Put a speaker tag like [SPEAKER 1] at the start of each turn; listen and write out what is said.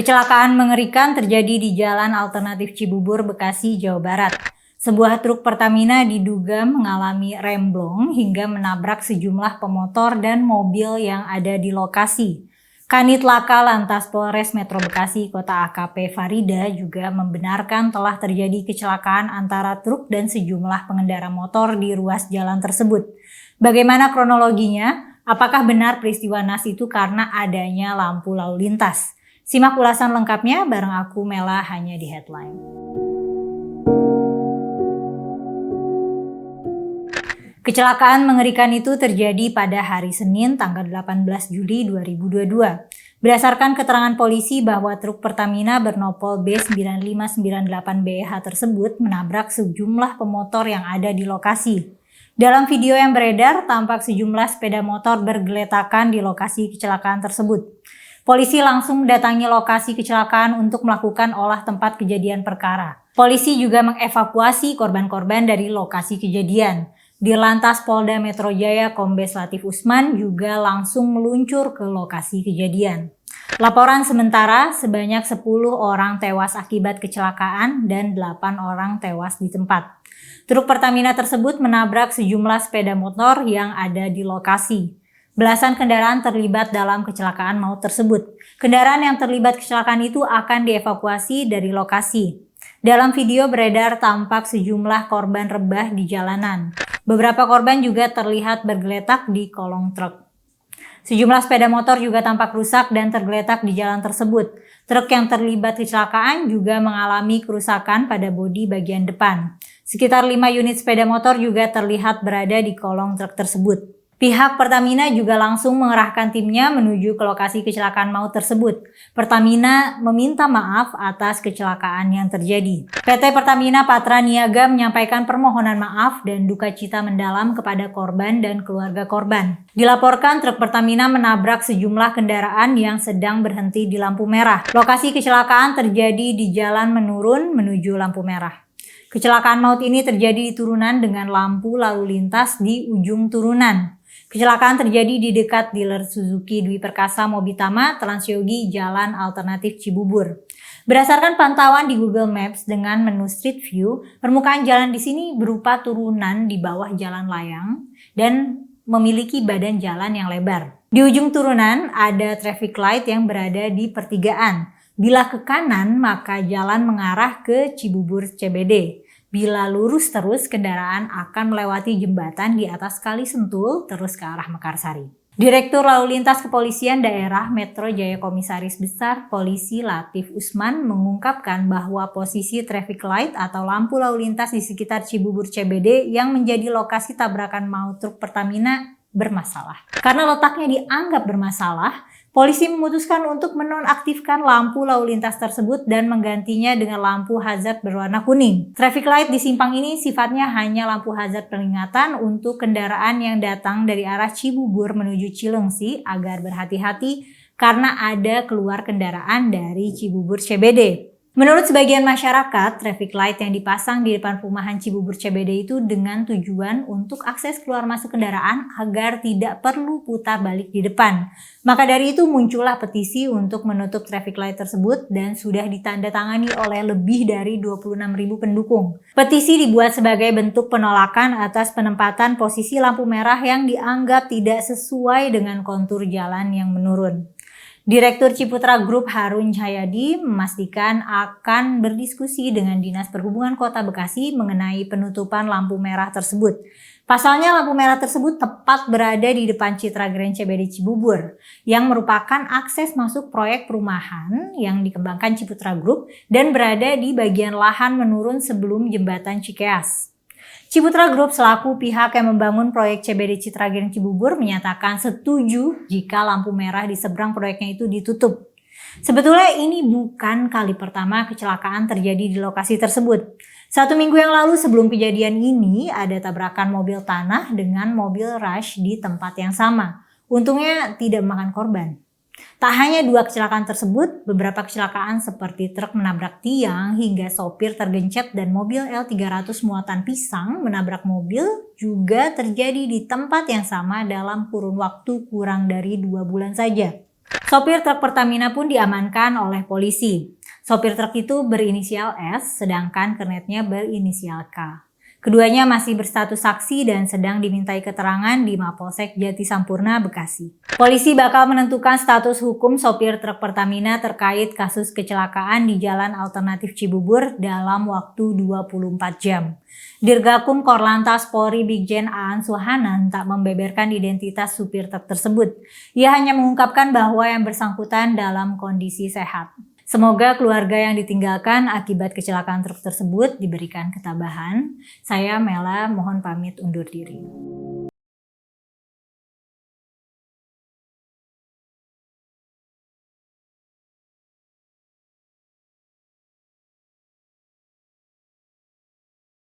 [SPEAKER 1] Kecelakaan mengerikan terjadi di Jalan Alternatif Cibubur, Bekasi, Jawa Barat. Sebuah truk Pertamina diduga mengalami remblong hingga menabrak sejumlah pemotor dan mobil yang ada di lokasi. Kanit Laka Lantas Polres Metro Bekasi Kota AKP Farida juga membenarkan telah terjadi kecelakaan antara truk dan sejumlah pengendara motor di ruas jalan tersebut. Bagaimana kronologinya? Apakah benar peristiwa naas itu karena adanya lampu lalu lintas? Simak ulasan lengkapnya bareng aku Mela hanya di Headline. Kecelakaan mengerikan itu terjadi pada hari Senin tanggal 18 Juli 2022. Berdasarkan keterangan polisi bahwa truk Pertamina bernopol B9598BH tersebut menabrak sejumlah pemotor yang ada di lokasi. Dalam video yang beredar, tampak sejumlah sepeda motor bergeletakan di lokasi kecelakaan tersebut. Polisi langsung mendatangi lokasi kecelakaan untuk melakukan olah tempat kejadian perkara. Polisi juga mengevakuasi korban-korban dari lokasi kejadian. Dirlantas Polda Metro Jaya Kombes Latif Usman juga langsung meluncur ke lokasi kejadian. Laporan sementara sebanyak 10 orang tewas akibat kecelakaan dan 8 orang tewas di tempat. Truk Pertamina tersebut menabrak sejumlah sepeda motor yang ada di lokasi. Belasan kendaraan terlibat dalam kecelakaan maut tersebut. Kendaraan yang terlibat kecelakaan itu akan dievakuasi dari lokasi. Dalam video beredar tampak sejumlah korban rebah di jalanan. Beberapa korban juga terlihat bergeletak di kolong truk. Sejumlah sepeda motor juga tampak rusak dan tergeletak di jalan tersebut. Truk yang terlibat kecelakaan juga mengalami kerusakan pada bodi bagian depan. Sekitar 5 unit sepeda motor juga terlihat berada di kolong truk tersebut. Pihak Pertamina juga langsung mengerahkan timnya menuju ke lokasi kecelakaan maut tersebut. Pertamina meminta maaf atas kecelakaan yang terjadi. PT Pertamina Patra Niaga menyampaikan permohonan maaf dan duka cita mendalam kepada korban dan keluarga korban. Dilaporkan truk Pertamina menabrak sejumlah kendaraan yang sedang berhenti di lampu merah. Lokasi kecelakaan terjadi di jalan menurun menuju lampu merah. Kecelakaan maut ini terjadi di turunan dengan lampu lalu lintas di ujung turunan. Kecelakaan terjadi di dekat dealer Suzuki Dwi Perkasa Mobitama Transyogi Jalan Alternatif Cibubur. Berdasarkan pantauan di Google Maps dengan menu Street View, permukaan jalan di sini berupa turunan di bawah jalan layang dan memiliki badan jalan yang lebar. Di ujung turunan ada traffic light yang berada di pertigaan. Bila ke kanan, maka jalan mengarah ke Cibubur CBD. Bila lurus terus, kendaraan akan melewati jembatan di atas Kali Sentul terus ke arah Mekarsari. Direktur Lalu Lintas Kepolisian Daerah Metro Jaya Komisaris Besar Polisi Latif Usman mengungkapkan bahwa posisi traffic light atau lampu lalu lintas di sekitar Cibubur CBD yang menjadi lokasi tabrakan maut truk Pertamina bermasalah. Karena letaknya dianggap bermasalah, polisi memutuskan untuk menonaktifkan lampu lalu lintas tersebut dan menggantinya dengan lampu hazard berwarna kuning. Traffic light di simpang ini sifatnya hanya lampu hazard peringatan untuk kendaraan yang datang dari arah Cibubur menuju Cilengsi agar berhati-hati karena ada keluar kendaraan dari Cibubur CBD. Menurut sebagian masyarakat, traffic light yang dipasang di depan perumahan Cibubur CBD itu dengan tujuan untuk akses keluar masuk kendaraan agar tidak perlu putar balik di depan. Maka dari itu muncullah petisi untuk menutup traffic light tersebut dan sudah ditandatangani oleh lebih dari 26.000 pendukung. Petisi dibuat sebagai bentuk penolakan atas penempatan posisi lampu merah yang dianggap tidak sesuai dengan kontur jalan yang menurun. Direktur Ciputra Group Harun Cahyadi memastikan akan berdiskusi dengan Dinas Perhubungan Kota Bekasi mengenai penutupan lampu merah tersebut. Pasalnya lampu merah tersebut tepat berada di depan Citra Grand CBD Cibubur yang merupakan akses masuk proyek perumahan yang dikembangkan Ciputra Group dan berada di bagian lahan menurun sebelum jembatan Cikeas. Ciputra Group selaku pihak yang membangun proyek CBD Citra Grand Cibubur menyatakan setuju jika lampu merah di seberang proyeknya itu ditutup. Sebetulnya ini bukan kali pertama kecelakaan terjadi di lokasi tersebut. 1 minggu yang lalu sebelum kejadian ini ada tabrakan mobil tanah dengan mobil rush di tempat yang sama. Untungnya tidak memakan korban. Tak hanya 2 kecelakaan tersebut, beberapa kecelakaan seperti truk menabrak tiang hingga sopir tergencet dan mobil L300 muatan pisang menabrak mobil juga terjadi di tempat yang sama dalam kurun waktu kurang dari 2 bulan saja. Sopir truk Pertamina pun diamankan oleh polisi. Sopir truk itu berinisial S, sedangkan kernetnya berinisial K. Keduanya masih berstatus saksi dan sedang dimintai keterangan di Mapolsek Jatisampurna, Bekasi. Polisi bakal menentukan status hukum sopir truk Pertamina terkait kasus kecelakaan di Jalan Alternatif Cibubur dalam waktu 24 jam. Dirgakum Korlantas Polri Brigjen Aan Suhanan tak membeberkan identitas supir truk tersebut. Ia hanya mengungkapkan bahwa yang bersangkutan dalam kondisi sehat. Semoga keluarga yang ditinggalkan akibat kecelakaan truk tersebut diberikan ketabahan. Saya Mela mohon pamit undur diri.